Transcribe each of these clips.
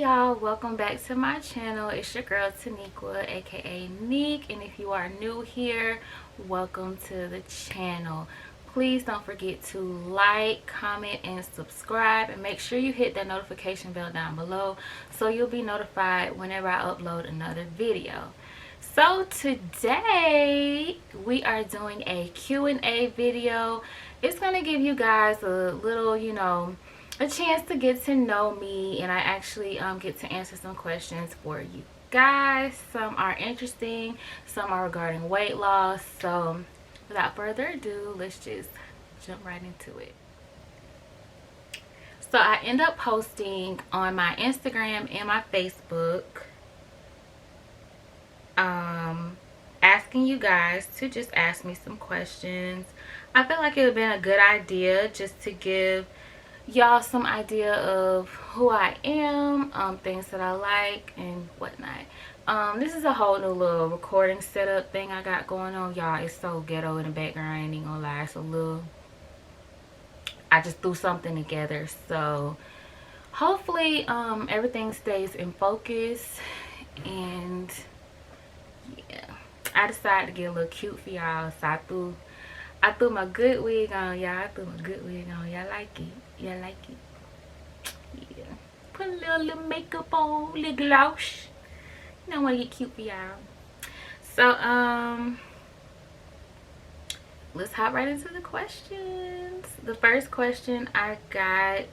y'all, welcome back to my channel. It's your girl Taniqua, aka Neq, and if you are new here, welcome to the channel. Please don't forget to like, comment, and subscribe, and make sure you hit that notification bell down below so you'll be notified whenever I upload another video. So today we are doing a Q&A video. It's going to give you guys a little, a chance to get to know me, and I actually get to answer some questions for you guys. Some are interesting, some are regarding weight loss. So without further ado, let's just jump right into it. So I end up posting on my Instagram and my Facebook asking you guys to just ask me some questions. I feel like it would have been a good idea just to give y'all some idea of who I am, things that I like and whatnot. This is a whole new little recording setup thing I got going on, y'all. It's so ghetto in the background, I ain't even gonna lie. It's a little, I just threw something together, so hopefully everything stays in focus. And yeah, I decided to get a little cute for y'all, so I threw my good wig on, y'all. I threw my good wig on. Y'all like it? Y'all like it? Yeah. Put a little makeup on, little gloss. You know, I want to get cute for y'all. So, let's hop right into the questions. The first question I got,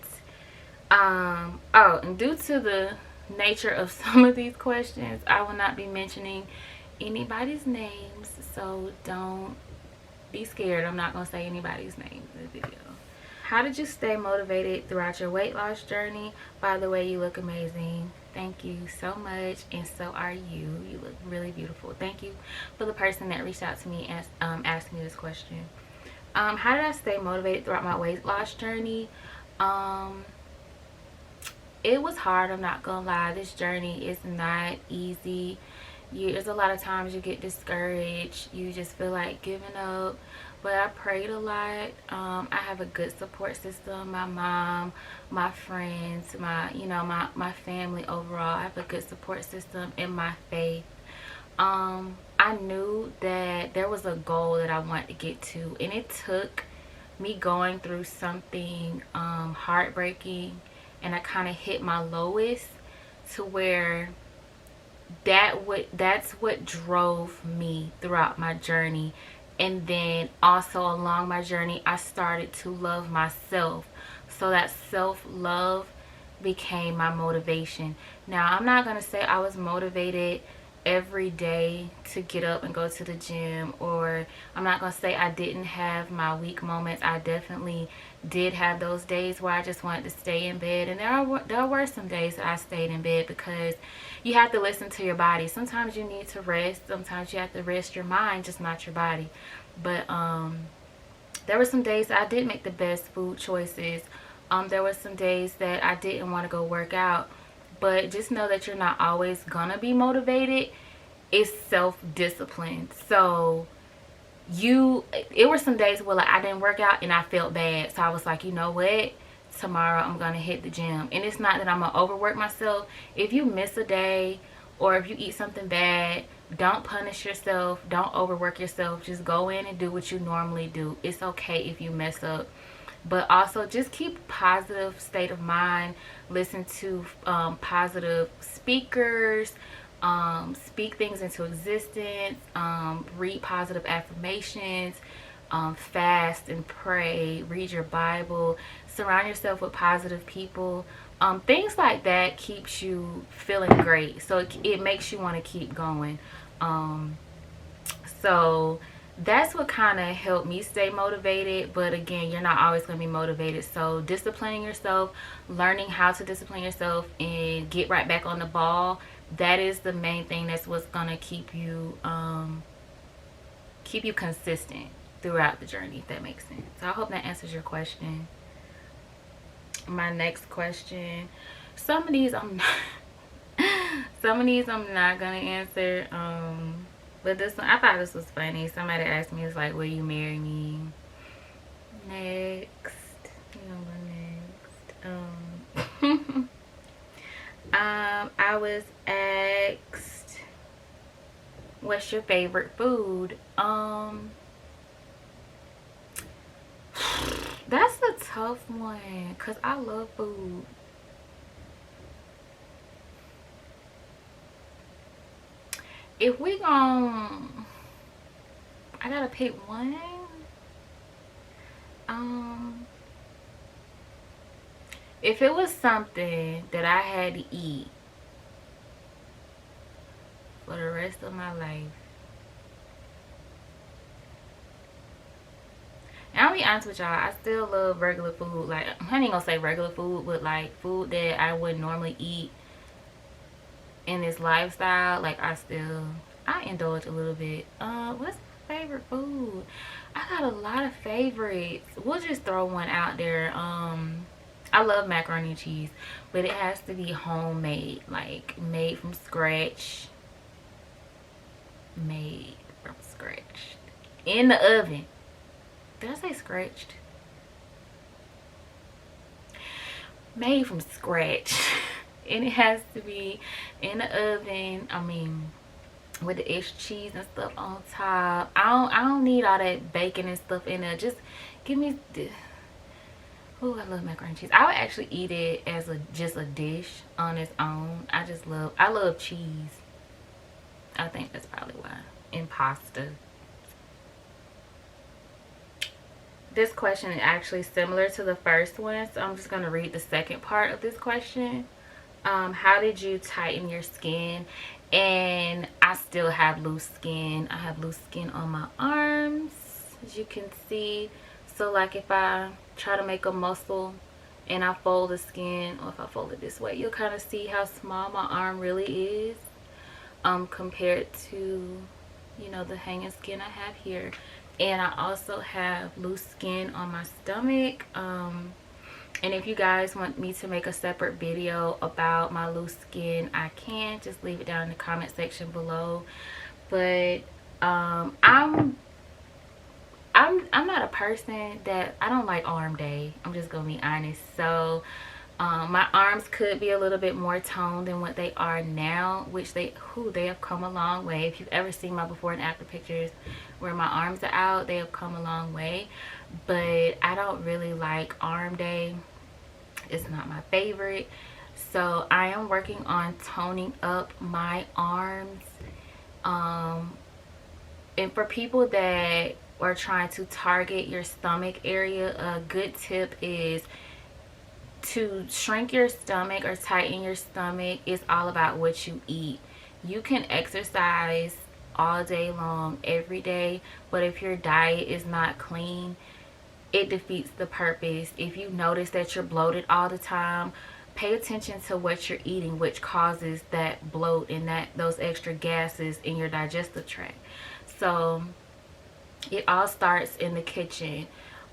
oh, and due to the nature of some of these questions, I will not be mentioning anybody's names, so don't be scared. I'm not gonna say anybody's name in the video. How did you stay motivated throughout your weight loss journey? By the way, you look amazing. Thank you so much, and so are you. You look really beautiful. Thank you for the person that reached out to me and asked me this question. How did I stay motivated throughout my weight loss journey? It was hard, I'm not gonna lie. This journey is not easy. There's a lot of times you get discouraged, you just feel like giving up, but I prayed a lot. I have a good support system. My mom, my friends, my family overall. I have a good support system in my faith. I knew that there was a goal that I wanted to get to, and it took me going through something heartbreaking, and I kind of hit my lowest to where that's what drove me throughout my journey. And then also along my journey, I started to love myself, so that self-love became my motivation. Now, I'm not gonna say I was motivated every day to get up and go to the gym, or I'm not gonna say I didn't have my weak moments. I definitely did have those days where I just wanted to stay in bed, and there were some days that I stayed in bed, because you have to listen to your body. Sometimes you need to rest, sometimes you have to rest your mind, just not your body. But there were some days that I did make the best food choices. There were some days that I didn't want to go work out, but just know that you're not always gonna be motivated. It's self-discipline. So it were some days where like I didn't work out and I felt bad, so I was like, you know what, tomorrow I'm gonna hit the gym. And it's not that I'm gonna overwork myself. If you miss a day or if you eat something bad, don't punish yourself, don't overwork yourself. Just go in and do what you normally do. It's okay if you mess up, but also just keep a positive state of mind. Listen to positive speakers, speak things into existence, read positive affirmations, fast and pray, read your Bible, surround yourself with positive people. Things like that keeps you feeling great, so it makes you want to keep going. So that's what kind of helped me stay motivated. But again, you're not always going to be motivated, so disciplining yourself, learning how to discipline yourself and get right back on the ball, that is the main thing. That's what's going to keep you consistent throughout the journey, if that makes sense. So I hope that answers your question. My next question, some of these I'm not gonna answer, but this one, I thought this was funny. Somebody asked me, it's like, will you marry me? Next. I was asked, what's your favorite food? That's a tough one because I love food. If we gon' I gotta pick one. Um, if it was something that I had to eat for the rest of my life, and I'll be honest with y'all, I still love regular food. Like, I ain't gonna say regular food, but like food that I wouldn't normally eat in this lifestyle. Like, I indulge a little bit. What's my favorite food? I got a lot of favorites. We'll just throw one out there. I love macaroni and cheese, but it has to be homemade, like made from scratch. Made from scratch in the oven. Did I say scratched? Made from scratch. And it has to be in the oven. I mean, with the extra cheese and stuff on top. I don't need all that bacon and stuff in there. Just give me the... Oh, I love macaroni and cheese. I would actually eat it as just a dish on its own. I love cheese. I think that's probably why. And pasta. This question is actually similar to the first one, so I'm just going to read the second part of this question. How did you tighten your skin? And I still have loose skin. I have loose skin on my arms, as you can see. So like if I try to make a muscle and I fold the skin, or if I fold it this way, you'll kind of see how small my arm really is compared to, you know, the hanging skin I have here. And I also have loose skin on my stomach. And if you guys want me to make a separate video about my loose skin, I can. Just leave it down in the comment section below. But I'm not a person that, I don't like arm day. I'm just gonna be honest. So my arms could be a little bit more toned than what they are now, which they have come a long way. If you've ever seen my before and after pictures where my arms are out, they have come a long way. But I don't really like arm day. It's not my favorite. So I am working on toning up my arms. And for people that are trying to target your stomach area, a good tip is to shrink your stomach or tighten your stomach. Is all about what you eat. You can exercise all day long, every day, but if your diet is not clean, it defeats the purpose. If you notice that you're bloated all the time, pay attention to what you're eating, which causes that bloat and those extra gases in your digestive tract. So it all starts in the kitchen.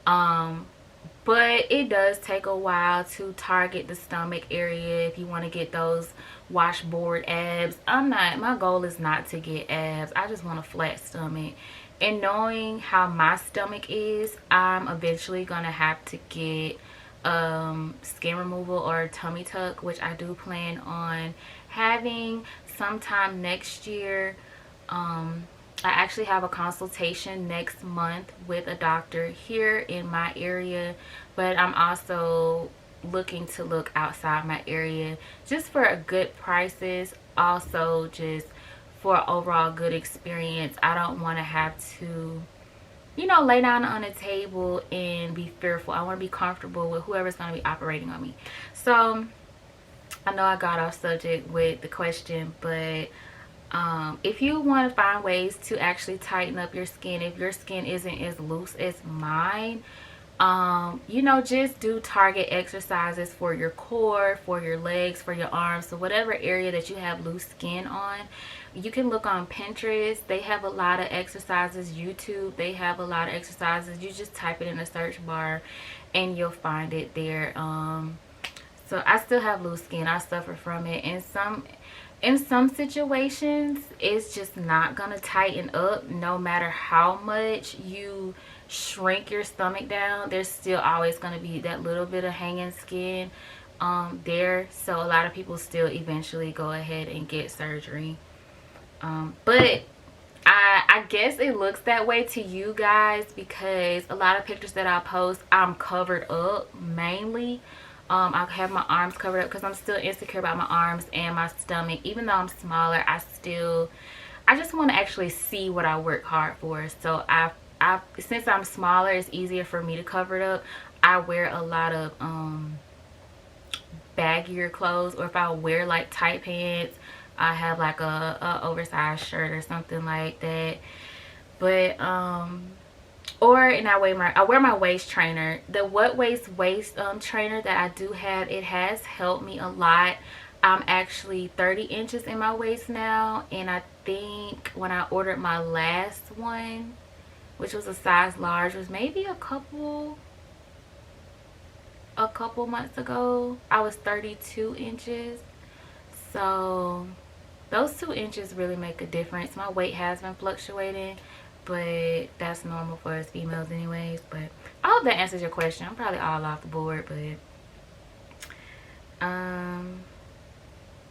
But it does take a while to target the stomach area if you want to get those washboard abs. My goal is not to get abs. I just want a flat stomach. And knowing how my stomach is, I'm eventually going to have to get skin removal or tummy tuck, which I do plan on having sometime next year. I actually have a consultation next month with a doctor here in my area, but I'm also looking to look outside my area just for good prices, also just for overall good experience. I don't want to have to, you know, lay down on a table and be fearful. I want to be comfortable with whoever's going to be operating on me. So I know I got off subject with the question, but if you want to find ways to actually tighten up your skin, if your skin isn't as loose as mine, you know, just do target exercises for your core, for your legs, for your arms. So whatever area that you have loose skin on, you can look on Pinterest. They have a lot of exercises. YouTube, they have a lot of exercises. You just type it in the search bar and you'll find it there. So I still have loose skin. I suffer from it. In some situations, it's just not gonna tighten up. No matter how much you shrink your stomach down, there's still always gonna be that little bit of hanging skin. there, so a lot of people still eventually go ahead and get surgery. But I guess it looks that way to you guys because a lot of pictures that I post, I'm covered up mainly. I have my arms covered up because I'm still insecure about my arms and my stomach. Even though I'm smaller, I just want to actually see what I work hard for. So since I'm smaller, it's easier for me to cover it up. I wear a lot of baggier clothes, or if I wear like tight pants, I have like a oversized shirt or something like that. But and I wear my waist trainer. The What waist trainer that I do have, it has helped me a lot. I'm actually 30 inches in my waist now, and I think when I ordered my last one, which was a size large, was maybe a couple months ago, I was 32 inches. So those 2 inches really make a difference. My weight has been fluctuating, but that's normal for us females anyways. But I hope that answers your question. I'm probably all off the board, but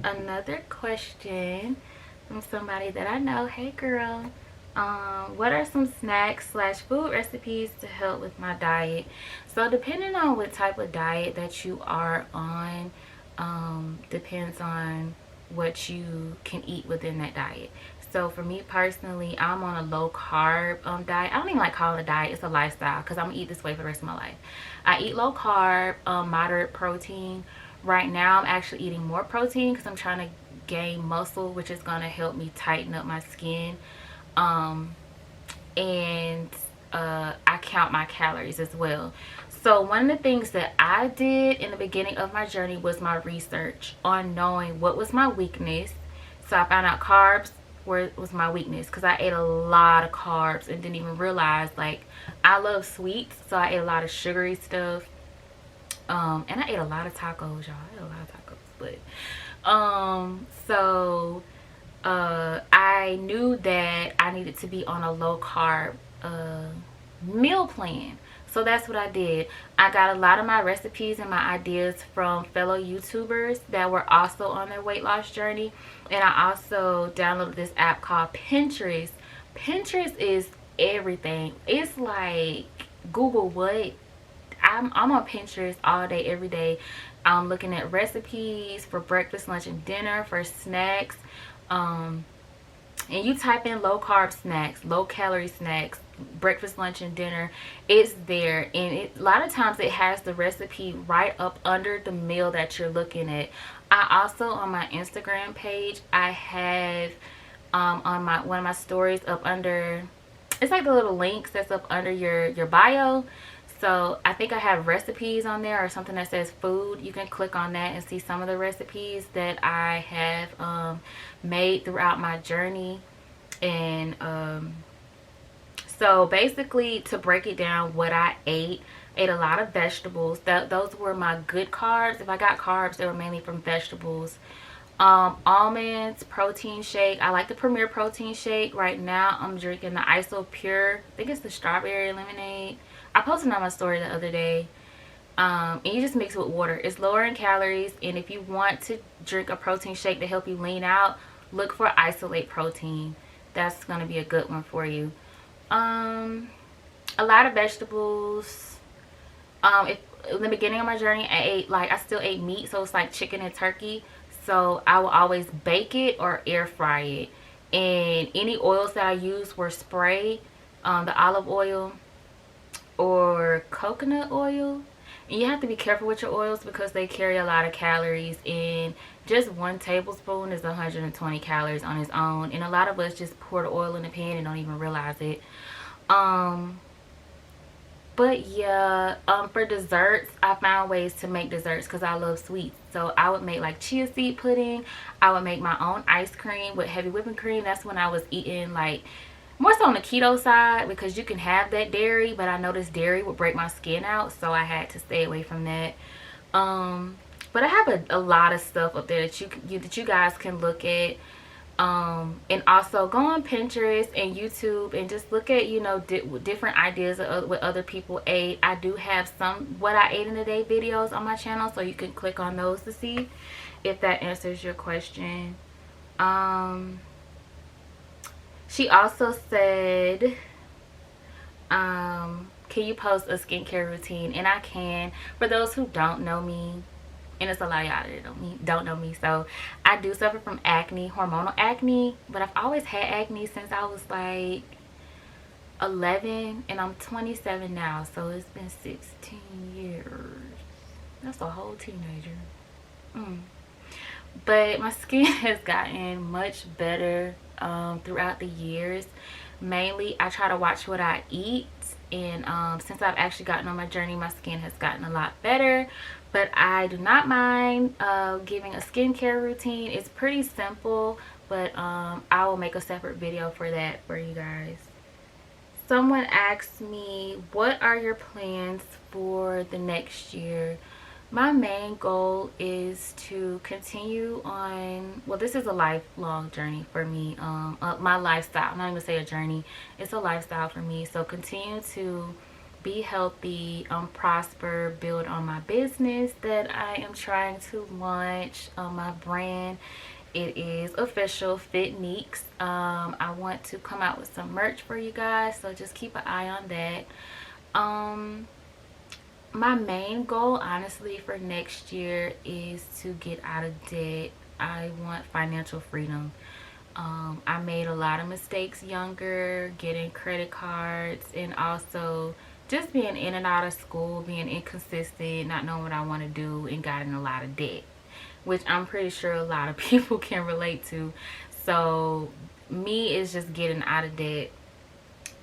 another question from somebody that I know. Hey girl, what are some snacks / food recipes to help with my diet? So depending on what type of diet that you are on, depends on what you can eat within that diet. So for me personally, I'm on a low carb diet. I don't even like calling it a diet, it's a lifestyle, because I'm gonna eat this way for the rest of my life. I eat low carb, moderate protein. Right now I'm actually eating more protein because I'm trying to gain muscle, which is going to help me tighten up my skin. And I count my calories as well. So one of the things that I did in the beginning of my journey was my research on knowing what was my weakness. So I found out carbs was my weakness, because I ate a lot of carbs and didn't even realize, like, I love sweets, so I ate a lot of sugary stuff. And I ate a lot of tacos, y'all. I ate a lot of tacos. But I knew that I needed to be on a low carb meal plan. So that's what I did. I got a lot of my recipes and my ideas from fellow YouTubers that were also on their weight loss journey. And I also downloaded this app called Pinterest. Pinterest is everything. It's like Google what? I'm on Pinterest all day, every day. I'm looking at recipes for breakfast, lunch, and dinner, for snacks. And you type in low carb snacks, low calorie snacks, breakfast, lunch, and dinner, it's there. And a lot of times it has the recipe right up under the meal that you're looking at. I also, on my Instagram page, I have on one of my stories up under, it's like the little links that's up under your bio. So I think I have recipes on there, or something that says food. You can click on that and see some of the recipes that I have made throughout my journey. And so basically, to break it down, what I ate a lot of vegetables. Those were my good carbs. If I got carbs, they were mainly from vegetables. Almonds, protein shake. I like the Premier protein shake. Right now I'm drinking the ISO Pure, I think it's the strawberry lemonade. I posted on my story the other day. And you just mix it with water. It's lower in calories, and if you want to drink a protein shake to help you lean out, look for Isolate Protein. That's going to be a good one for you. A lot of vegetables. In the beginning of my journey, I still ate meat, so it's like chicken and turkey. So I will always bake it or air fry it. And any oils that I used were spray, the olive oil or coconut oil. And you have to be careful with your oils because they carry a lot of calories, and just 1 tablespoon is 120 calories on its own. And a lot of us just pour the oil in the pan and don't even realize it. But yeah, for desserts, I found ways to make desserts because I love sweets. So I would make like chia seed pudding. I would make my own ice cream with heavy whipping cream. That's when I was eating like more so on the keto side, because you can have that dairy, but I noticed dairy would break my skin out, so I had to stay away from that. But I have a lot of stuff up there that you guys can look at. And also go on Pinterest and YouTube and just look at, you know, different ideas of what other people ate. I do have some what I ate in a day videos on my channel, so you can click on those to see if that answers your question. She also said, can you post a skincare routine? And I can. For those who don't know me, and it's a lot of y'all that don't know me, so I do suffer from acne, hormonal acne, but I've always had acne since I was like 11, and I'm 27 now, so it's been 16 years. That's a whole teenager. But my skin has gotten much better throughout the years. Mainly I try to watch what I eat, and since I've actually gotten on my journey, my skin has gotten a lot better. But I do not mind giving a skincare routine. It's pretty simple, but I will make a separate video for that for you guys. Someone asked me, what are your plans for the next year? My main goal is to continue on, well, this is a lifelong journey for me, my lifestyle. I'm not even gonna say a journey, it's a lifestyle for me. So continue to be healthy, prosper, build on my business that I am trying to launch, my brand. It is official, Neq'Neq. I want to come out with some merch for you guys, so just keep an eye on that. My main goal, honestly, for next year is to get out of debt. I want financial freedom. I made a lot of mistakes younger, getting credit cards, and also just being in and out of school, being inconsistent, not knowing what I want to do, and got in a lot of debt, which I'm pretty sure a lot of people can relate to. So me is just getting out of debt.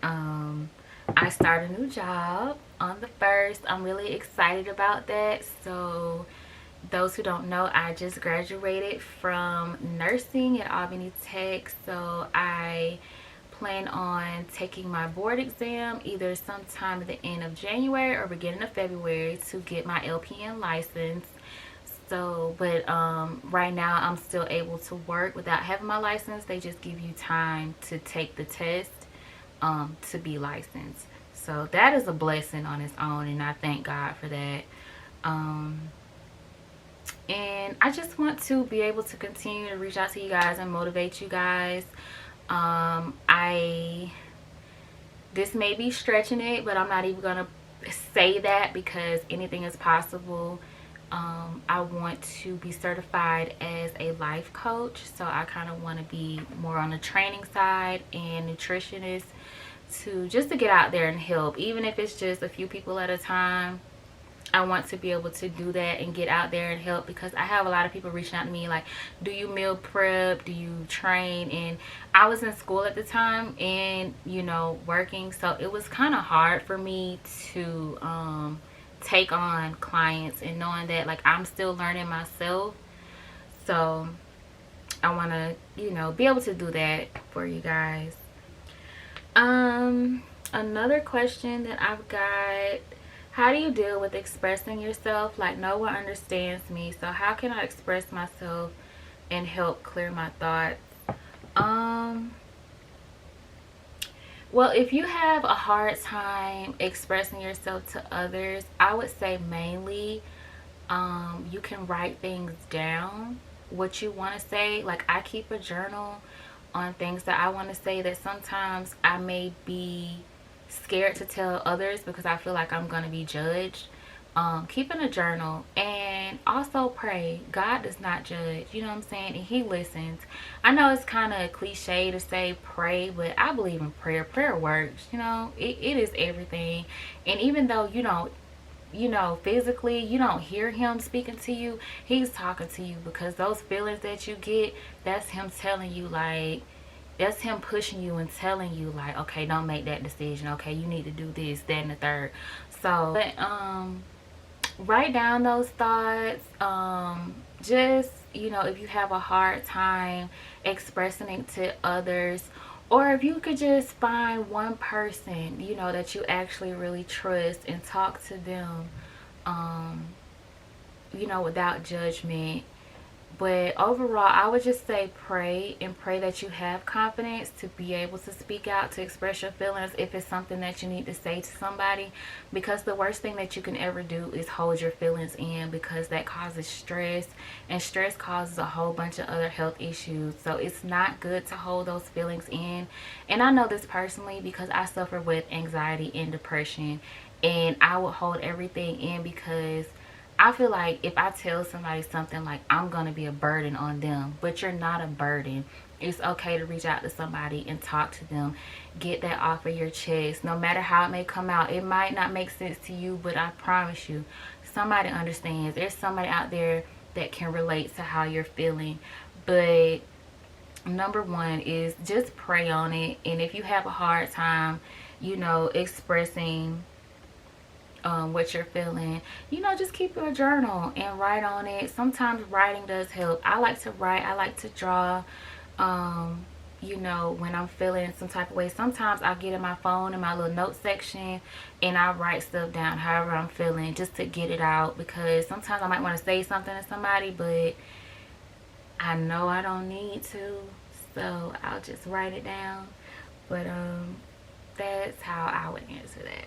I start a new job on the 1st. I'm really excited about that. So those who don't know, I just graduated from nursing at Albany Tech. So I plan on taking my board exam either sometime at the end of January or beginning of February to get my LPN license. So, but right now I'm still able to work without having my license. They just give you time to take the test to be licensed. So that is a blessing on its own, and I thank God for that. And I just want to be able to continue to reach out to you guys and motivate you guys. This may be stretching it, but I'm not even gonna say that because anything is possible. I want to be certified as a life coach, so I kind of want to be more on the training side and nutritionist, just to get out there and help, even if it's just a few people at a time. I want to be able to do that and get out there and help, because I have a lot of people reaching out to me like, do you meal prep, do you train? And I was in school at the time and, you know, working, so it was kind of hard for me to take on clients, and knowing that like I'm still learning myself. So I want to, you know, be able to do that for you guys. Another question that I've got: how do you deal with expressing yourself? Like, no one understands me, so how can I express myself and help clear my thoughts? Well, if you have a hard time expressing yourself to others, I would say mainly you can write things down, what you want to say. Like, I keep a journal on things that I want to say that sometimes I may be scared to tell others because I feel like I'm going to be judged. Keeping a journal, and also pray. God does not judge, you know what I'm saying, and he listens. I know it's kind of cliche to say pray, but I believe in prayer. Prayer works, you know. It is everything. And even though you know, physically you don't hear him speaking to you, he's talking to you, because those feelings that you get, that's him telling you, like, that's him pushing you and telling you, like, okay, don't make that decision, okay, you need to do this, that, and the third. So but write down those thoughts. Just, you know, if you have a hard time expressing it to others, or if you could just find one person, you know, that you actually really trust and talk to them, you know, without judgment, But overall, I would just say pray, and pray that you have confidence to be able to speak out, to express your feelings if it's something that you need to say to somebody. Because the worst thing that you can ever do is hold your feelings in, because that causes stress, and stress causes a whole bunch of other health issues. So it's not good to hold those feelings in. And I know this personally because I suffer with anxiety and depression, and I would hold everything in because I feel like if I tell somebody something, like, I'm gonna be a burden on them. But you're not a burden. It's okay to reach out to somebody and talk to them. Get that off of your chest. No matter how it may come out, it might not make sense to you, but I promise you, somebody understands. There's somebody out there that can relate to how you're feeling. But number one is just pray on it. And if you have a hard time, you know, expressing what you're feeling, you know, just keep a journal and write on it. Sometimes writing does help. I like to write, I like to draw. You know, when I'm feeling some type of way, sometimes I get in my phone in my little note section and I write stuff down however I'm feeling, just to get it out. Because sometimes I might want to say something to somebody, but I know I don't need to, so I'll just write it down. But that's how I would answer that.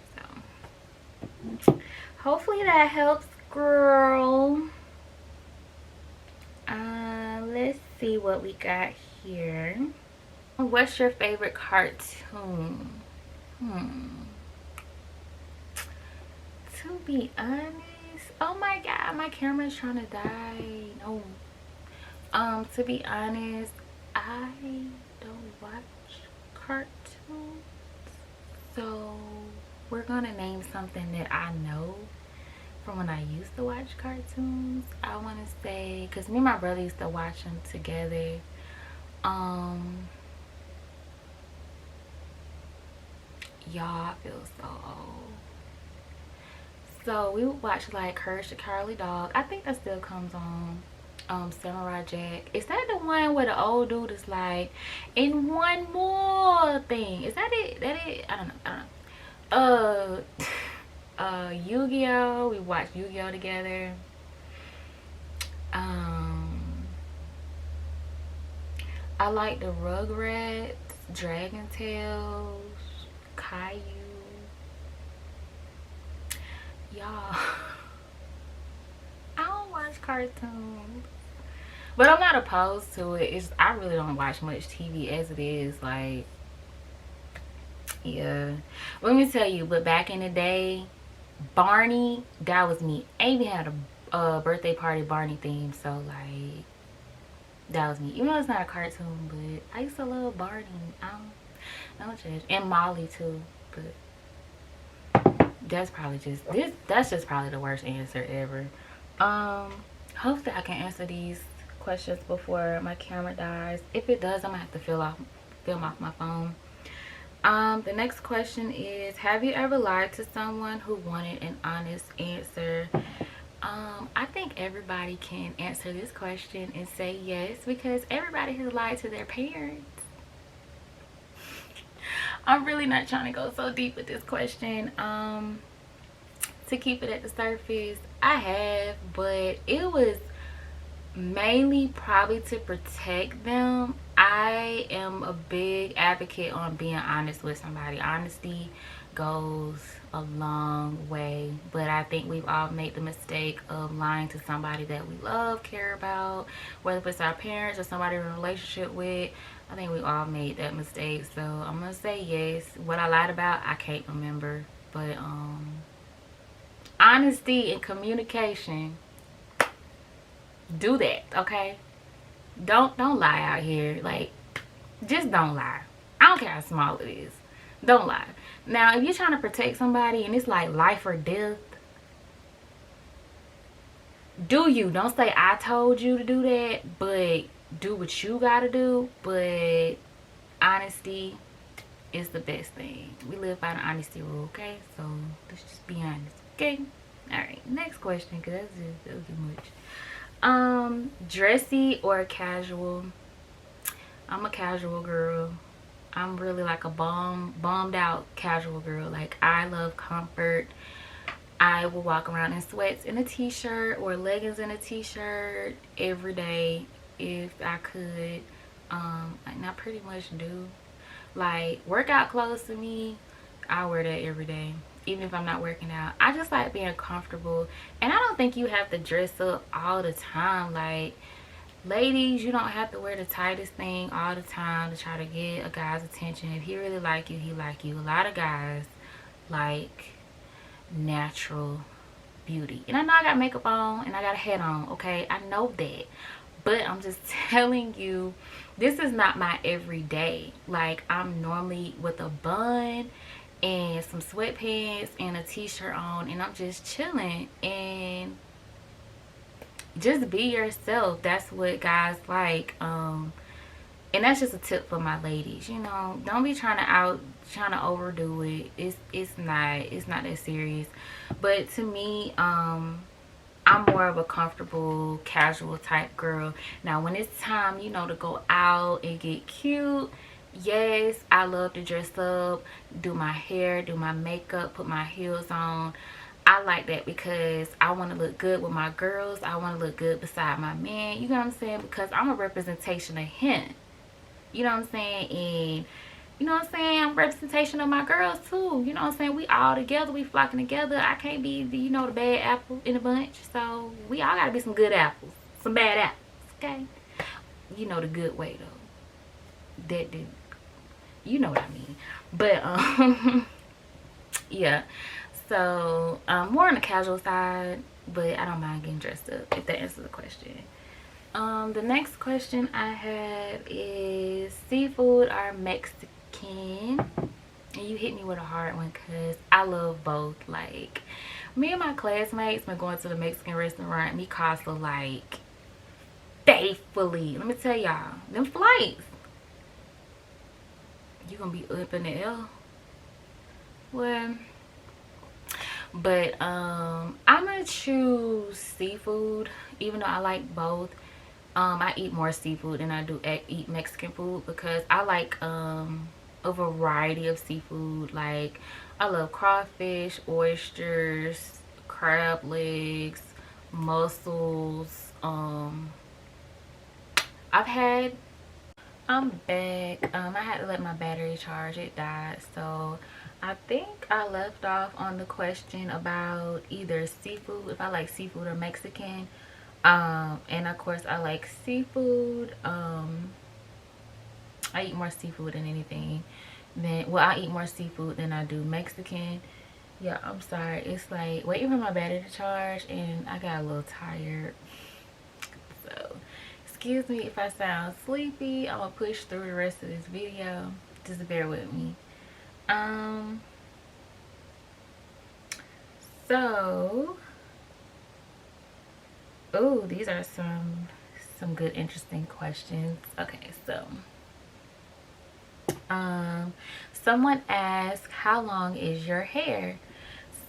So hopefully that helps, girl. Let's see what we got here. What's your favorite cartoon? To be honest, oh my god, my camera's trying to die. No. To be honest, I don't watch cartoons, so we're gonna name something that I know from when I used to watch cartoons. I want to say, because me and my brother used to watch them together. Y'all, I feel so old. So we would watch like Courage the Cowardly Dog. I think that still comes on. Samurai Jack. Is that the one where the old dude is like, and one more thing? Is that it? That it? I don't know. Yu-Gi-Oh! We watched Yu-Gi-Oh! Together. I like the Rugrats, Dragon Tales, Caillou. Y'all, I don't watch cartoons, but I'm not opposed to it. It's, I really don't watch much TV as it is. Like, yeah. Let me tell you, but back in the day, Barney, that was me. I even had a birthday party Barney theme, so like, that was me. Even though it's not a cartoon, but I used to love Barney. I don't judge. And Molly too, but that's probably just that's just probably the worst answer ever. Hopefully I can answer these questions before my camera dies. If it does, I'm gonna have to film off my phone. The next question is, have you ever lied to someone who wanted an honest answer? I think everybody can answer this question and say yes, because everybody has lied to their parents. I'm really not trying to go so deep with this question. To keep it at the surface, I have, but it was mainly probably to protect them. I am a big advocate on being honest with somebody. Honesty goes a long way, but I think we've all made the mistake of lying to somebody that we love, care about, whether it's our parents or somebody we're in a relationship with. I think we all made that mistake, so I'm gonna say yes. What I lied about, I can't remember, but honesty and communication, do that, okay? Don't lie out here. Like, just don't lie. I don't care how small it is. Don't lie. Now, if you're trying to protect somebody and it's like life or death, do you. Don't say I told you to do that, but do what you gotta do. But honesty is the best thing. We live by the honesty rule, okay? So let's just be honest, okay? All right, next question, because that was too much. Dressy or casual? I'm a casual girl. I'm really like a bombed out casual girl. Like, I love comfort. I will walk around in sweats and a t-shirt or leggings and a t-shirt every day if I could. And I pretty much do. Like, workout clothes to me, I wear that every day, even if I'm not working out. I just like being comfortable, and I don't think you have to dress up all the time. Like, ladies, you don't have to wear the tightest thing all the time to try to get a guy's attention. If he really like you, he like you. A lot of guys like natural beauty, and I know I got makeup on and I got a hat on, okay, I know that, but I'm just telling you, this is not my everyday. Like, I'm normally with a bun and some sweatpants and a t-shirt on, and I'm just chilling. And just be yourself. That's what guys like. And that's just a tip for my ladies. You know, don't be trying to overdo it. It's not that serious. But to me, I'm more of a comfortable, casual type girl. Now, when it's time, you know, to go out and get cute, yes, I love to dress up, do my hair, do my makeup, put my heels on. I like that because I want to look good with my girls. I want to look good beside my man. You know what I'm saying? Because I'm a representation of him. You know what I'm saying? And you know what I'm saying, I'm representation of my girls too. You know what I'm saying? We all together, we flocking together. I can't be the, you know, the bad apple in the bunch. So we all gotta be some good apples, some bad apples, okay? You know, the good way though. That did, you know what I mean. But yeah. So more on the casual side, but I don't mind getting dressed up, if that answers the question. The next question I have is seafood or Mexican? And you hit me with a hard one because I love both. Like, me and my classmates been going to the Mexican restaurant, me Casa, like, faithfully. Let me tell y'all, them flights, you gonna be up in the air. Well, but I'm gonna choose seafood, even though I like both. I eat more seafood than I do eat Mexican food because I like a variety of seafood. Like, I love crawfish, oysters, crab legs, mussels. I'm back. I had to let my battery charge. It died. So I think I left off on the question about either seafood, if I like seafood or Mexican. And of course I like seafood. I eat more seafood than anything. I eat more seafood than I do Mexican. Yeah, I'm sorry. It's like waiting for my battery to charge and I got a little tired. So excuse me if I sound sleepy. I'm gonna push through the rest of this video. Just bear with me. So, oh, these are some good, interesting questions. Okay, so someone asked, how long is your hair?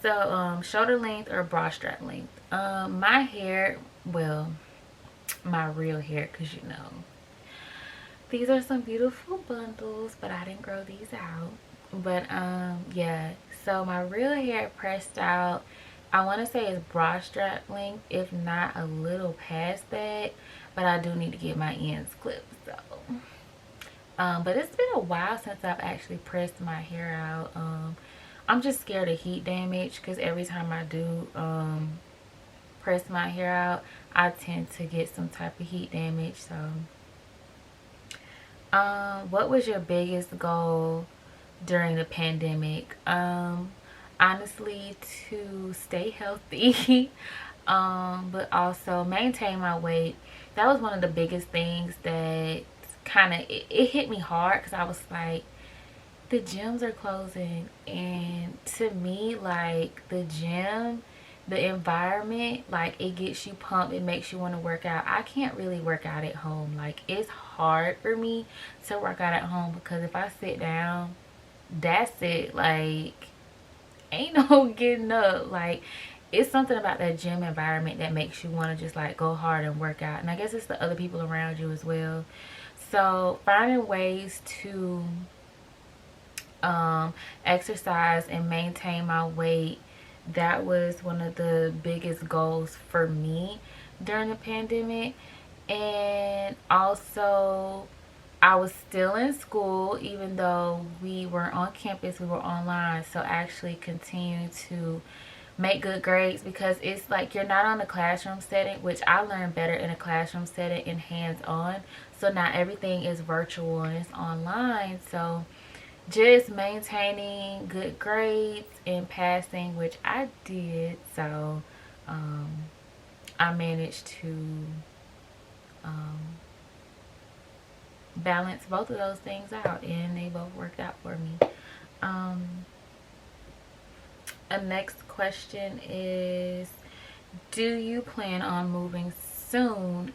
So shoulder length or bra strap length? My hair, well, my real hair, because you know, these are some beautiful bundles, but I didn't grow these out. But yeah, so my real hair pressed out, I want to say it's bra strap length, if not a little past that, but I do need to get my ends clipped. So but it's been a while since I've actually pressed my hair out. I'm just scared of heat damage because every time I do press my hair out, I tend to get some type of heat damage. So what was your biggest goal during the pandemic? Honestly, to stay healthy, but also maintain my weight. That was one of the biggest things that kind of it hit me hard because I was like, the gyms are closing, and to me, like, the gym, the environment, like, it gets you pumped, it makes you want to work out. I can't really work out at home. Like, it's hard for me to work out at home because if I sit down, that's it. Like, ain't no getting up. Like, it's something about that gym environment that makes you want to just like go hard and work out. And I guess it's the other people around you as well. So finding ways to exercise and maintain my weight that was one of the biggest goals for me during the pandemic. And also, I was still in school, even though we were on campus, we were online. So actually continue to make good grades, because it's like you're not on the classroom setting, which I learned better in a classroom setting and hands-on. So now everything is virtual and it's online. So just maintaining good grades and passing, which I did. So um, I managed to um, balance both of those things out, and they both worked out for me. Um, a next question is, do you plan on moving soon?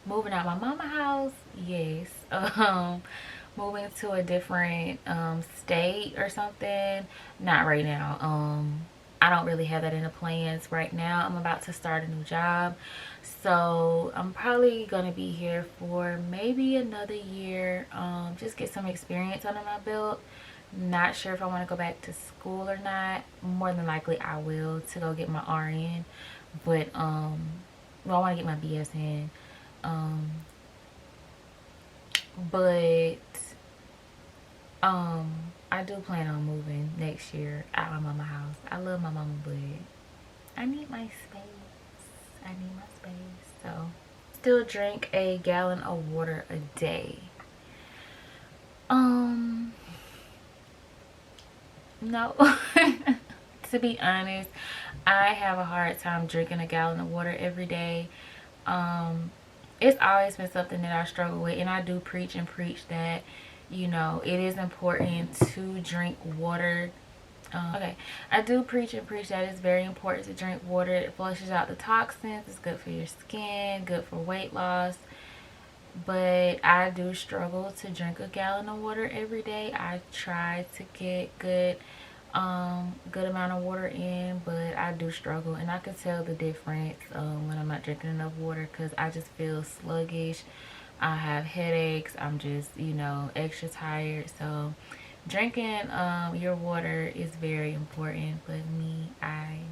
Moving out my mama house, yes. Moving to a different state or something, not right now. I don't really have that in the plans right now. I'm about to start a new job, so I'm probably gonna be here for maybe another year. Just get some experience under my belt. Not sure if I want to go back to school or not. More than likely I will, to go get my RN, but well, I want to get my BSN. um but I do plan on moving next year out of my mama house. I love my mama, but I need my space. I need my space. So still drink a gallon of water a day. No. To be honest, I have a hard time drinking a gallon of water every day. It's always been something that I struggle with, and I do preach and preach that, you know, it is important to drink water. Okay, I do preach and preach that it's very important to drink water. It flushes out the toxins. It's good for your skin, good for weight loss. But I do struggle to drink a gallon of water every day. I try to get good amount of water in, but I do struggle, and I can tell the difference when I'm not drinking enough water, because I just feel sluggish. I have headaches. I'm just, you know, extra tired. So drinking your water is very important, but me, I'm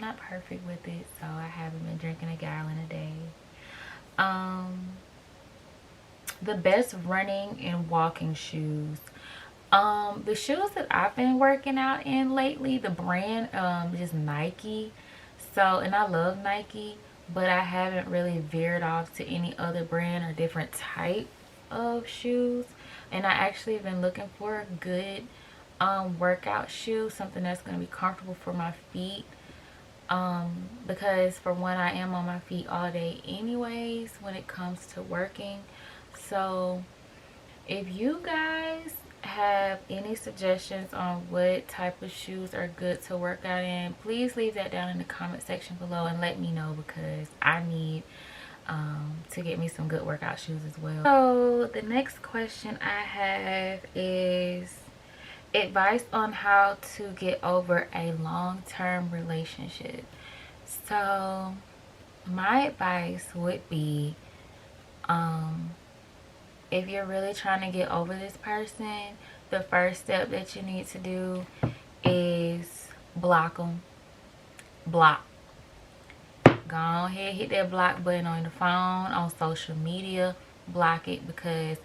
not perfect with it, so I haven't been drinking a gallon a day. The best running and walking shoes. The shoes that I've been working out in lately, the brand is Nike. So, and I love Nike, but I haven't really veered off to any other brand or different type of shoes. And I actually have been looking for a good workout shoe, something that's going to be comfortable for my feet. Because for one, I am on my feet all day anyways when it comes to working. So if you guys have any suggestions on what type of shoes are good to work out in, please leave that down in the comment section below and let me know, because I need to get me some good workout shoes as well. So the next question I have is advice on how to get over a long-term relationship. So my advice would be, if you're really trying to get over this person, the first step that you need to do is block them. Block. Go ahead, hit that block button on the phone, on social media. Block it, because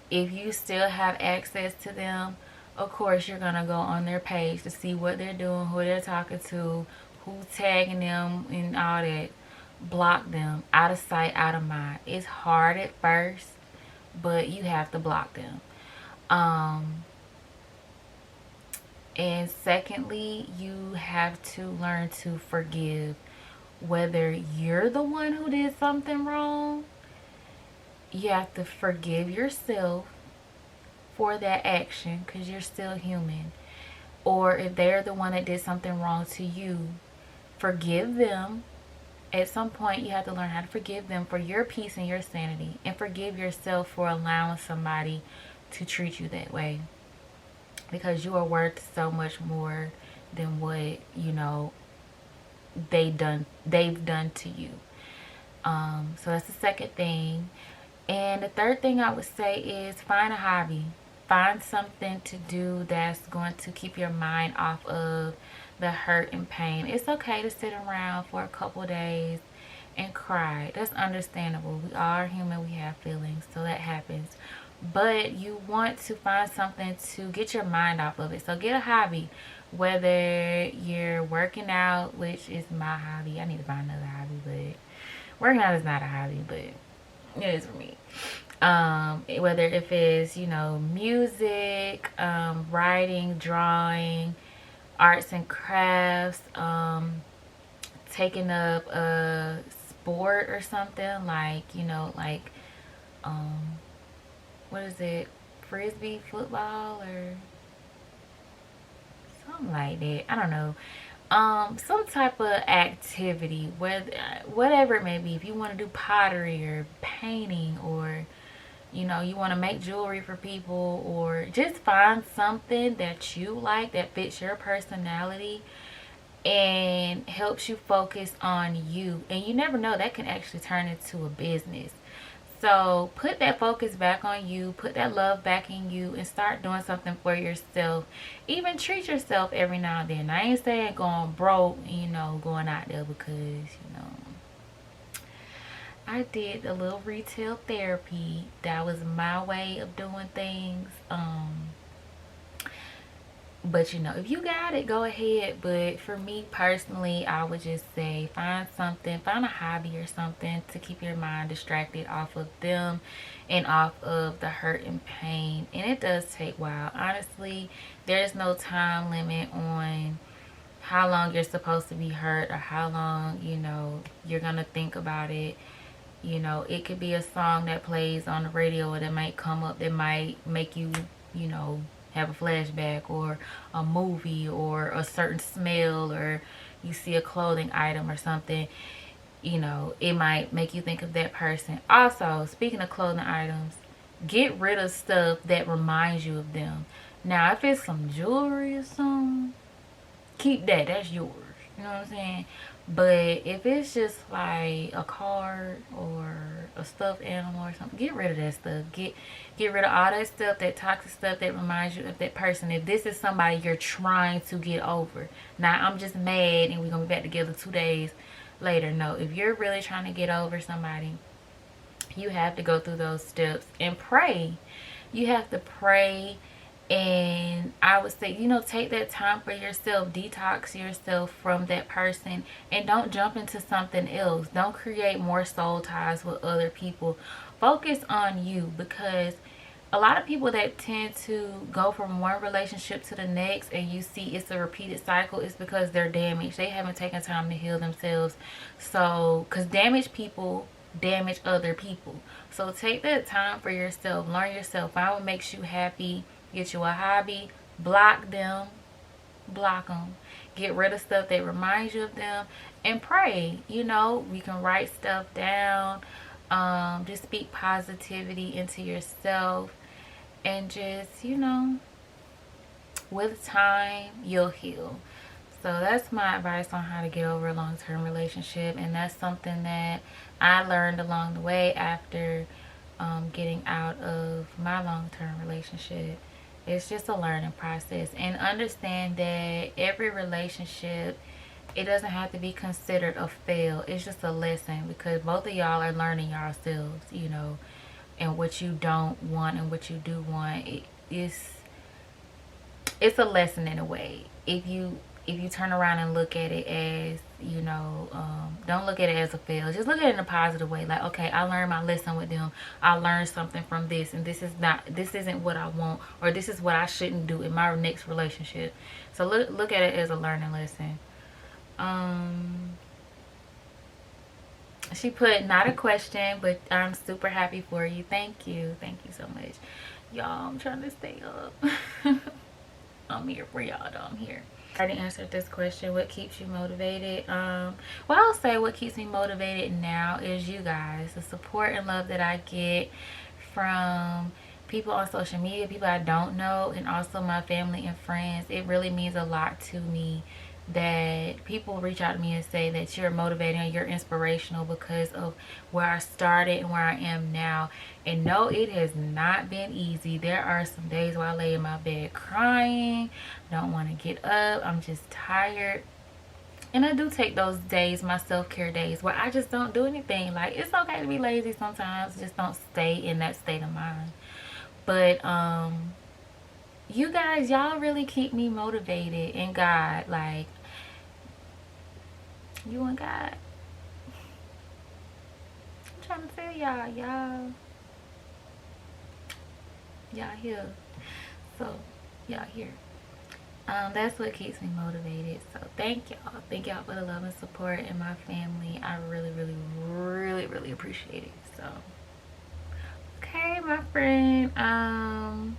if you still have access to them, of course you're going to go on their page to see what they're doing, who they're talking to, who's tagging them and all that. Block them. Out of sight, out of mind. It's hard at first, but you have to block them. And secondly, you have to learn to forgive. Whether you're the one who did something wrong, you have to forgive yourself for that action, because you're still human. Or if they're the one that did something wrong to you, forgive them. At some point, you have to learn how to forgive them for your peace and your sanity, and forgive yourself for allowing somebody to treat you that way, because you are worth so much more than what, you know, they've done to you. So that's the second thing. And the third thing I would say is find a hobby. Find something to do that's going to keep your mind off of the hurt and pain. It's okay to sit around for a couple days and cry. That's understandable. We are human, we have feelings, so that happens. But you want to find something to get your mind off of it. So get a hobby. Whether you're working out, which is my hobby. I need to find another hobby, but working out is not a hobby, but it is for me. Whether if it's, you know, music, writing, drawing, arts and crafts, taking up a sport or something, like, you know, like what is it, frisbee football or something like that. I don't know. Some type of activity, whatever it may be. If you want to do pottery or painting, or you know, you want to make jewelry for people, or just find something that you like that fits your personality and helps you focus on you. And you never know, that can actually turn into a business. So put that focus back on you, put that love back in you, and start doing something for yourself. Even treat yourself every now and then. I ain't saying going broke, you know, going out there, because, you know, I did a little retail therapy. That was my way of doing things. But you know, if you got it, go ahead. But for me personally, I would just say find something, find a hobby or something to keep your mind distracted off of them and off of the hurt and pain. And it does take a while. Honestly, there's no time limit on how long you're supposed to be hurt, or how long, you know, you're gonna think about it. You know, it could be a song that plays on the radio, or that might come up that might make you, you know, have a flashback, or a movie, or a certain smell, or you see a clothing item or something. You know, it might make you think of that person. Also, speaking of clothing items, get rid of stuff that reminds you of them. Now, if it's some jewelry or something, keep that. That's yours. You know what I'm saying? But if it's just like a card or a stuffed animal or something, get rid of that stuff. Get rid of all that stuff, that toxic stuff that reminds you of that person. If this is somebody you're trying to get over, now I'm just mad and we're gonna be back together 2 days later. No, if you're really trying to get over somebody, you have to go through those steps and pray. You have to pray. And I would say, you know, take that time for yourself. Detox yourself from that person, and don't jump into something else. Don't create more soul ties with other people. Focus on you, because a lot of people that tend to go from one relationship to the next, and you see it's a repeated cycle, is because they're damaged. They haven't taken time to heal themselves. So, because damaged people damage other people. So take that time for yourself. Learn yourself. Find what makes you happy. Get you a hobby. Block them. Block them. Get rid of stuff that reminds you of them. And pray. You know, you can write stuff down. Just speak positivity into yourself. And just, you know, with time, you'll heal. So that's my advice on how to get over a long-term relationship. And that's something that I learned along the way after getting out of my long-term relationship. It's just a learning process. And understand that every relationship, it doesn't have to be considered a fail. It's just a lesson, because both of y'all are learning yourselves, you know, and what you don't want and what you do want. It's a lesson in a way. If you turn around and look at it as, you know, don't look at it as a fail. Just look at it in a positive way. Like, okay, I learned my lesson with them. I learned something from this, and this isn't what I want, or this is what I shouldn't do in my next relationship. So look at it as a learning lesson. She put, not a question, but I'm super happy for you. Thank you so much, y'all. I'm trying to stay up. I'm here for y'all though. I'm here. I already answered this question. What keeps you motivated? Well, I'll say what keeps me motivated now is you guys. The support and love that I get from people on social media, people I don't know, and also my family and friends. It really means a lot to me that people reach out to me and say that you're motivating and you're inspirational because of where I started and where I am now. And no, it has not been easy. There are some days where I lay in my bed crying, don't want to get up, I'm just tired. And I do take those days, my self-care days, where I just don't do anything. Like, it's okay to be lazy sometimes, just don't stay in that state of mind. But you guys, y'all really keep me motivated in God. Like, you and God. I'm trying to tell y'all here. So y'all here. That's what keeps me motivated. So thank y'all for the love and support and my family. I really, really, really, really appreciate it. So okay, my friend,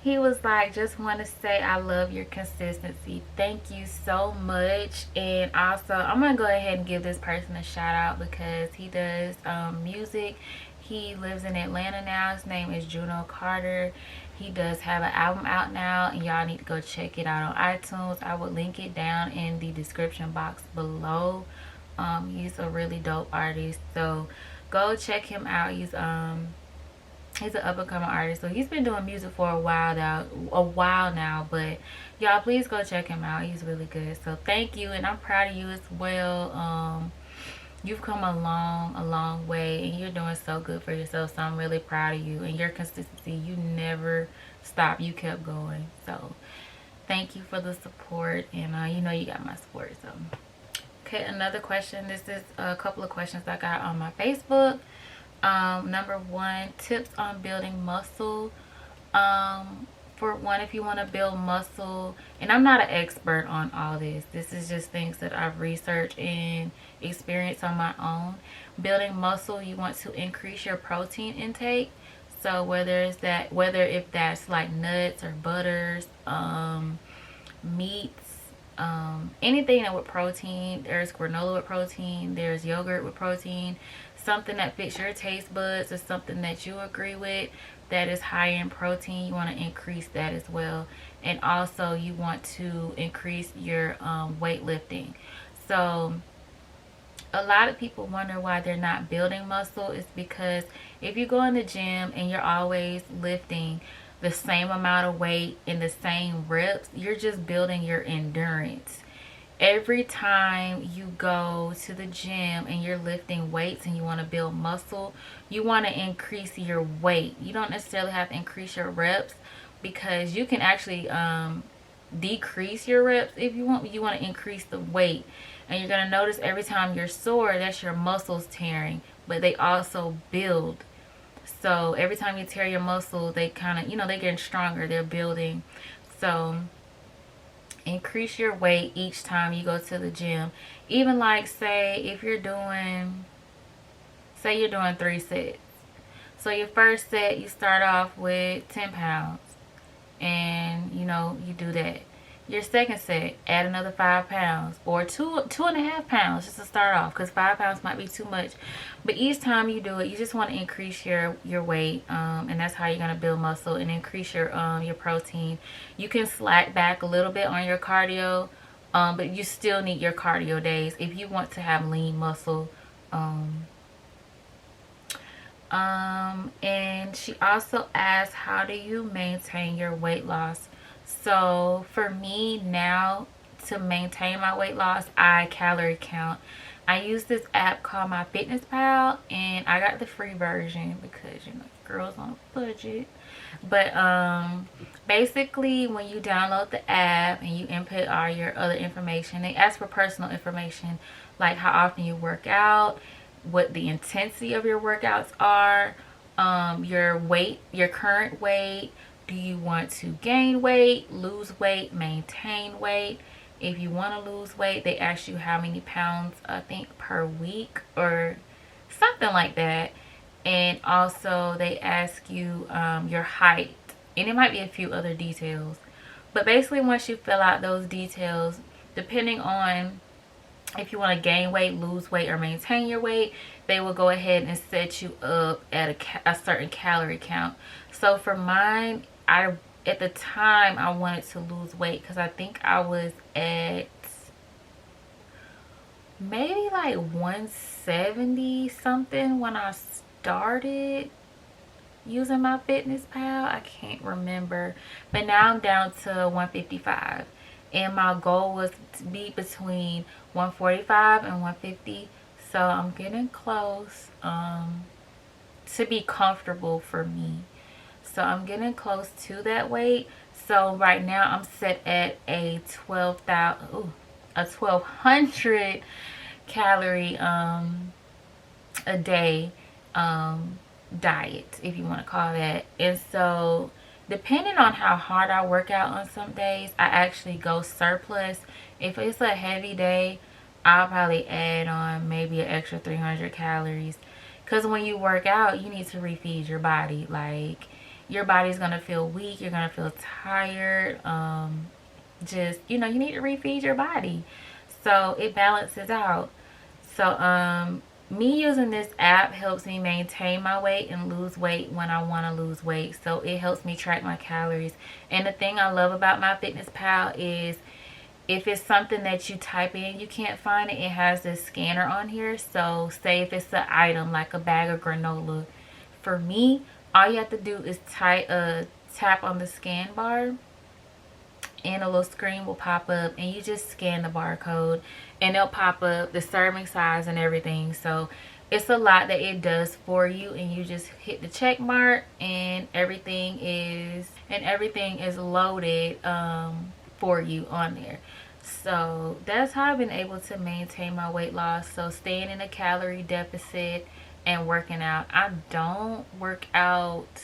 he was like, just want to say I love your consistency. Thank you so much. And also, I'm gonna go ahead and give this person a shout out because he does music. He lives in Atlanta now. His name is Juno Carter. He does have an album out now, and y'all need to go check it out on iTunes. I will link it down in the description box below. He's a really dope artist, so go check him out. He's an up and coming artist, so he's been doing music for a while now. But y'all, please go check him out. He's really good. So thank you, and I'm proud of you as well. You've come a long way, and you're doing so good for yourself. So I'm really proud of you and your consistency. You never stopped. You kept going. So thank you for the support, and you know you got my support. So okay, another question. This is a couple of questions I got on my Facebook. Number one, tips on building muscle. For one, if you want to build muscle, and I'm not an expert on all this is just things that I've researched and experienced on my own. Building muscle, you want to increase your protein intake. So whether if that's like nuts or butters, meats, anything that with protein. There's granola with protein, there's yogurt with protein, something that fits your taste buds or something that you agree with that is high in protein. You want to increase that as well. And also you want to increase your weightlifting. So a lot of people wonder why they're not building muscle. It's because if you go in the gym and you're always lifting the same amount of weight in the same reps, you're just building your endurance. Every time you go to the gym and you're lifting weights and you want to build muscle, you want to increase your weight. You don't necessarily have to increase your reps, because you can actually decrease your reps if you want. You want to increase the weight, and you're going to notice every time you're sore, that's your muscles tearing, but they also build. So every time you tear your muscle, they kind of, they're getting stronger, they're building. So increase your weight each time you go to the gym. Even like, say you're doing 3 sets. So your first set, you start off with 10 pounds, and you do that. Your second set, add another 5 pounds, or 2.5 pounds, just to start off, because 5 pounds might be too much. But each time you do it, you just want to increase your weight, and that's how you're going to build muscle and increase your protein. You can slack back a little bit on your cardio, but you still need your cardio days if you want to have lean muscle. And she also asked, how do you maintain your weight loss? So for me now, to maintain my weight loss, I calorie count. I use this app called MyFitnessPal, and I got the free version because girls on a budget. But basically, when you download the app and you input all your other information, they ask for personal information, like how often you work out, what the intensity of your workouts are, your weight, your current weight. Do you want to gain weight, lose weight, maintain weight? If you want to lose weight, they ask you how many pounds, I think, per week or something like that. And also they ask you your height, and it might be a few other details. But basically, once you fill out those details, depending on if you want to gain weight, lose weight, or maintain your weight, they will go ahead and set you up at a certain calorie count. So for mine, at the time I wanted to lose weight because I think I was at maybe like 170 something when I started using my fitness pal. I can't remember, but now I'm down to 155, and my goal was to be between 145 and 150, so I'm getting close to be comfortable for me. So I'm getting close to that weight. So right now I'm set at a 1200 calorie a day diet, if you want to call that. And so depending on how hard I work out on some days, I actually go surplus. If it's a heavy day, I'll probably add on maybe an extra 300 calories, because when you work out, you need to refeed your body. Like, your body's gonna feel weak, you're gonna feel tired, just, you know, you need to refeed your body, so it balances out. So me using this app helps me maintain my weight and lose weight when I want to lose weight. So it helps me track my calories. And the thing I love about my fitness pal is, if it's something that you type in you can't find it, it has this scanner on here. So say if it's an item like a bag of granola, for me, all you have to do is tap on the scan bar, and a little screen will pop up, and you just scan the barcode and it'll pop up the serving size and everything. So it's a lot that it does for you, and you just hit the check mark and everything is loaded for you on there. So that's how I've been able to maintain my weight loss. So staying in a calorie deficit and working out. I don't work out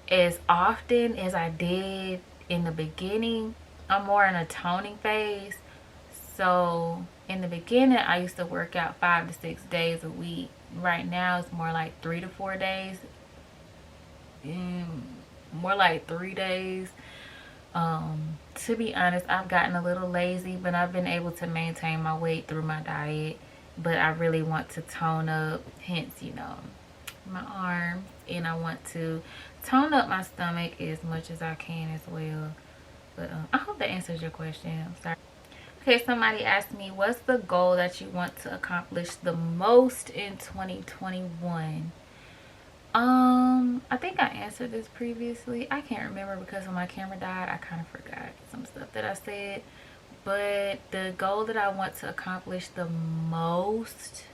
as often as I did in the beginning. I'm more in a toning phase. So in the beginning, I used to work out 5 to 6 days a week. Right now, it's more like 3 to 4 days. More like 3 days. To be honest, I've gotten a little lazy, but I've been able to maintain my weight through my diet. But I really want to tone up, hence, you know, my arms, and I want to tone up my stomach as much as I can as well. But I hope that answers your question. I'm sorry. Okay, somebody asked me, what's the goal that you want to accomplish the most in 2021? I think I answered this previously. I can't remember because when my camera died, I kind of forgot some stuff that I said. But the goal that I want to accomplish the most,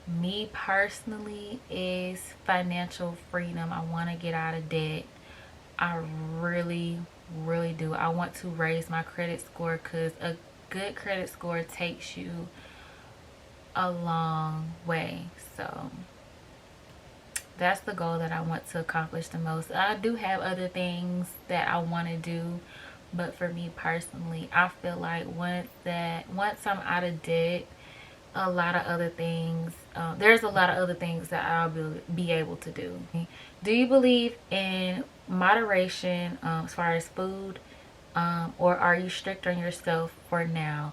me personally, is financial freedom. I want to get out of debt. I really do. I want to raise my credit score, because a good credit score takes you a long way. So that's the goal that I want to accomplish the most. I do have other things that I want to do, but for me personally, I feel like once I'm out of debt, a lot of other things, there's a lot of other things that I'll be able to do. Do you believe in moderation as far as food, or are you strict on yourself for now?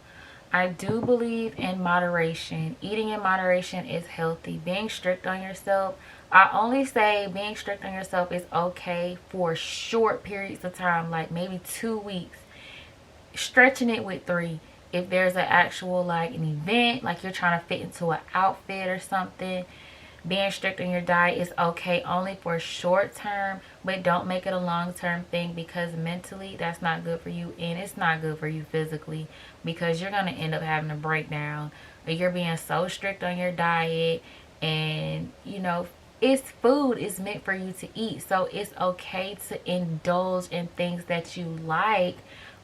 I do believe in moderation. Eating in moderation is healthy. Being strict on yourself, I only say being strict on yourself is okay for short periods of time, like maybe 2 weeks. Stretching it with 3. If there's an actual, like, an event, like you're trying to fit into an outfit or something, being strict on your diet is okay only for short term, but don't make it a long term thing, because mentally that's not good for you, and it's not good for you physically, because you're going to end up having a breakdown. You're being so strict on your diet, and you know, it's food is meant for you to eat, so it's okay to indulge in things that you like,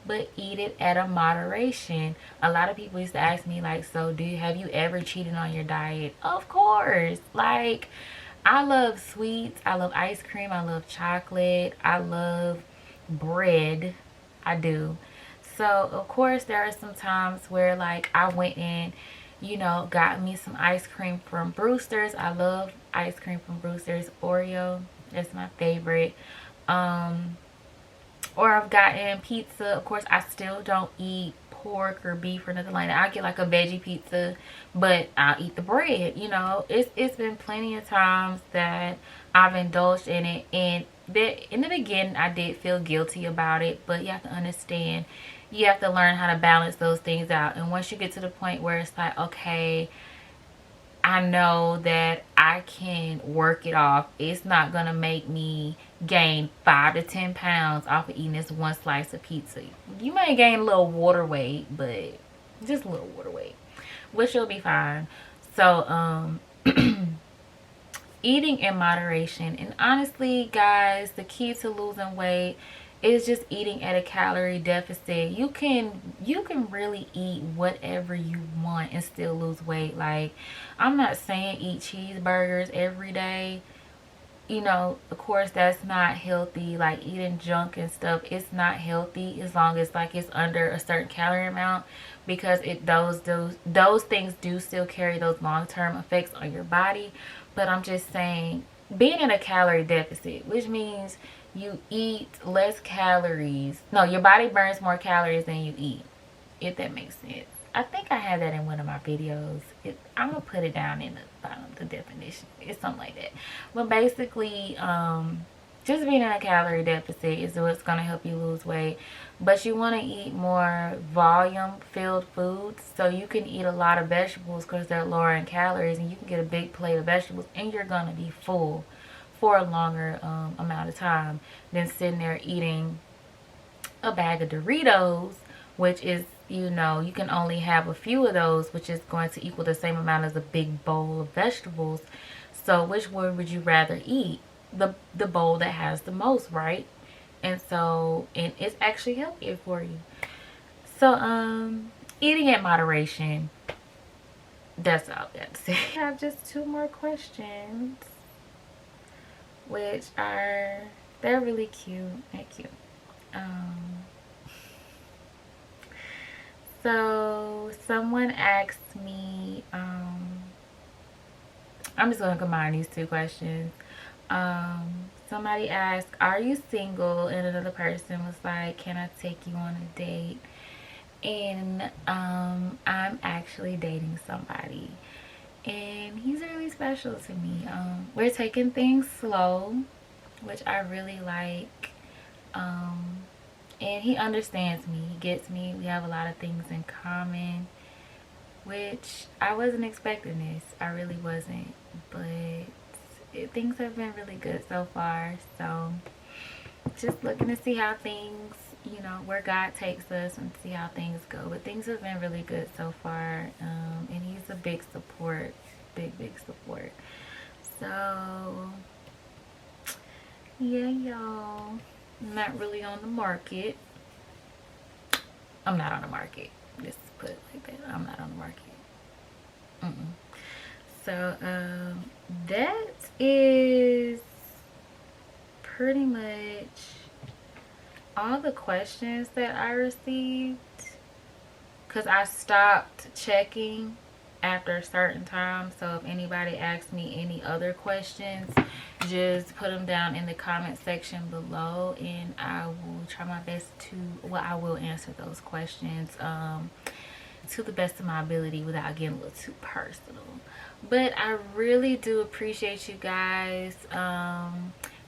but eat it at a moderation. A lot of people used to ask me, like, so have you ever cheated on your diet? Of course. Like, I love sweets, I love ice cream, I love chocolate, I love bread. I do. So of course there are some times where, like, I went in, you know, got me some ice cream from Brewster's. I love ice cream from Brewster's. Oreo, that's my favorite. Or I've gotten pizza. Of course, I still don't eat pork or beef or nothing like that. I get like a veggie pizza, but I'll eat the bread. You know, it's been plenty of times that I've indulged in it, and that in the beginning I did feel guilty about it, but you have to understand, you have to learn how to balance those things out. And once you get to the point where it's like, okay, I know that I can work it off, it's not gonna make me gain 5 to 10 pounds off of eating this one slice of pizza. You may gain a little water weight, but just a little water weight, which will be fine. So eating in moderation. And honestly, guys, the key to losing weight is just eating at a calorie deficit. You can really eat whatever you want and still lose weight. Like, I'm not saying eat cheeseburgers every day. You know, of course that's not healthy. Like eating junk and stuff, it's not healthy as long as like it's under a certain calorie amount, because those things do still carry those long-term effects on your body. But I'm just saying, being in a calorie deficit, which means you eat less calories. No, your body burns more calories than you eat, if that makes sense. I think I had that in one of my videos. I'm gonna put it down in the bottom, the definition. It's something like that. But basically, just being in a calorie deficit is what's gonna help you lose weight. But you want to eat more volume filled foods, so you can eat a lot of vegetables because they're lower in calories, and you can get a big plate of vegetables and you're gonna be full for a longer amount of time than sitting there eating a bag of Doritos, which is, you know, you can only have a few of those, which is going to equal the same amount as a big bowl of vegetables. So which one would you rather eat? The bowl that has the most, right? And so, and it's actually healthier for you. So eating in moderation, that's all I got to say. I have just 2 more questions, which are, they're really cute. They're cute. So someone asked me, I'm just gonna combine these 2 questions. Somebody asked, are you single? And another person was like, can I take you on a date? And I'm actually dating somebody, and he's really special to me. We're taking things slow, which I really like. And he understands me, he gets me. We have a lot of things in common, which I wasn't expecting this. I really wasn't, but things have been really good so far. So just looking to see how things, you know, where God takes us and see how things go. But things have been really good so far, and he's a big support, big support. So yeah, y'all, I'm not really on the market. I'm not on the market, just put it like that. I'm not on the market. So that is pretty much all the questions that I received, because I stopped checking after a certain time. So if anybody asks me any other questions, just put them down in the comment section below, and I will try my best to, well, I will answer those questions to the best of my ability without getting a little too personal. But I really do appreciate you guys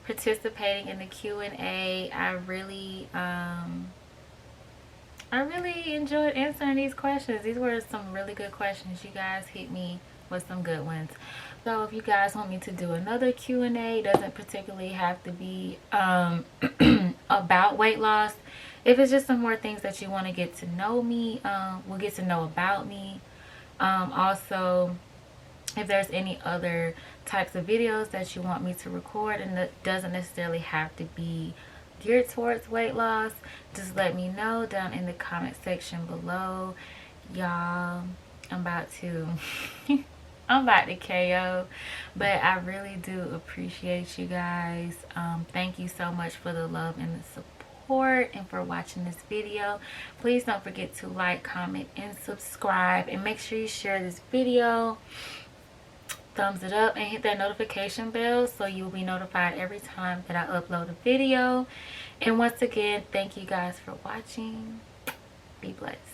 participating in the Q&A. I really enjoyed answering these questions. These were some really good questions. You guys hit me with some good ones. So if you guys want me to do another Q&A, it doesn't particularly have to be about weight loss. If it's just some more things that you want to get to know me, we'll get to know about me. Also, if there's any other types of videos that you want me to record, and that doesn't necessarily have to be geared towards weight loss, just let me know down in the comment section below. Y'all, I'm about to KO, but I really do appreciate you guys. Thank you so much for the love and the support, and for watching this video. Please don't forget to like, comment, and subscribe, and make sure you share this video, thumbs it up, and hit that notification bell so you'll be notified every time that I upload a video. And once again, thank you guys for watching. Be blessed.